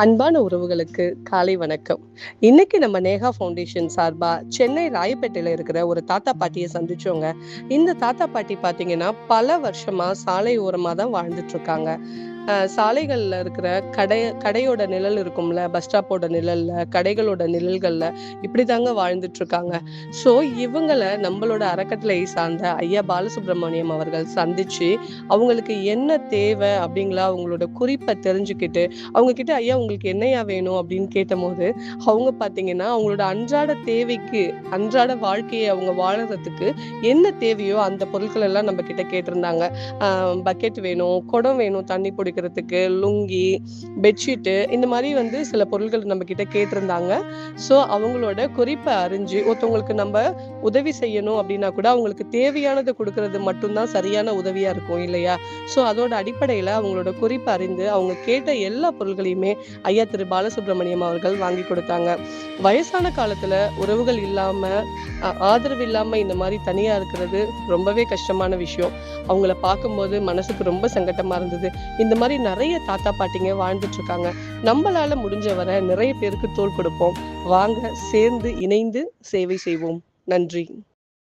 அன்பான உறவுகளுக்கு காலை வணக்கம். இன்னைக்கு நம்ம நேஹா ஃபவுண்டேஷன் சார்பா சென்னை ராயப்பேட்டையில இருக்கிற ஒரு தாத்தா பாட்டியை சந்திச்சோங்க. இந்த தாத்தா பாட்டி பாத்தீங்கன்னா பல வருஷமா சாலை ஓரமா தான் வாழ்ந்துட்டு இருக்காங்க. சாலைகள்ல இருக்கிற கடையோட நிழல் இருக்கும்ல, பஸ் ஸ்டாப்போட நிழல்ல, கடைகளோட நிழல்கள்ல இப்படிதாங்க வாழ்ந்துட்டு இருக்காங்க. ஸோ இவங்கள நம்மளோட அறக்கட்டளை சார்ந்த ஐயா பாலசுப்ரமணியம் அவர்கள் சந்திச்சு அவங்களுக்கு என்ன தேவை அப்படிங்களா அவங்களோட குறிப்பை தெரிஞ்சுக்கிட்டு அவங்க கிட்ட ஐயா உங்களுக்கு என்னையா வேணும் அப்படின்னு கேட்டபோது அவங்க பாத்தீங்கன்னா அவங்களோட அன்றாட தேவைக்கு அன்றாட வாழ்க்கையை அவங்க வாழறதுக்கு என்ன தேவையோ அந்த பொருட்கள் எல்லாம் நம்ம கிட்ட கேட்டிருந்தாங்க. பக்கெட் வேணும், குடம் வேணும் தண்ணி பிடிக்கிறதுக்கு, லுங்கி, பெட்ஷீட்டு, இந்த மாதிரி சில பொருட்கள் நம்ம கிட்ட கேட்டிருந்தாங்க. ஸோ அவங்களோட குறிப்பை அறிஞ்சு ஒருத்தவங்களுக்கு நம்ம உதவி செய்யணும் அப்படின்னா கூட அவங்களுக்கு தேவையானதை கொடுக்கறது மட்டும்தான் சரியான உதவியா இருக்கும் இல்லையா? ஸோ அதோட அடிப்படையில அவங்களோட குறிப்பை அறிந்து அவங்க கேட்ட எல்லா பொருட்களையுமே ஐயா திரு பாலசுப்ரமணியம் அவர்கள் வாங்கி கொடுத்தாங்க. வயசான காலத்துல உறவுகள் இல்லாம ஆதரவு இல்லாம இந்த மாதிரி தனியா இருக்கிறது ரொம்பவே கஷ்டமான விஷயம். அவங்கள பார்க்கும்போது மனசுக்கு ரொம்ப சங்கட்டமா இருந்தது. இந்த மாதிரி நிறைய தாத்தா பாட்டிங்க வாழ்ந்துட்டு இருக்காங்க. நம்மளால முடிஞ்ச வரை நிறைய பேருக்கு தோள் கொடுப்போம். வாங்க சேர்ந்து இணைந்து சேவை செய்வோம். நன்றி.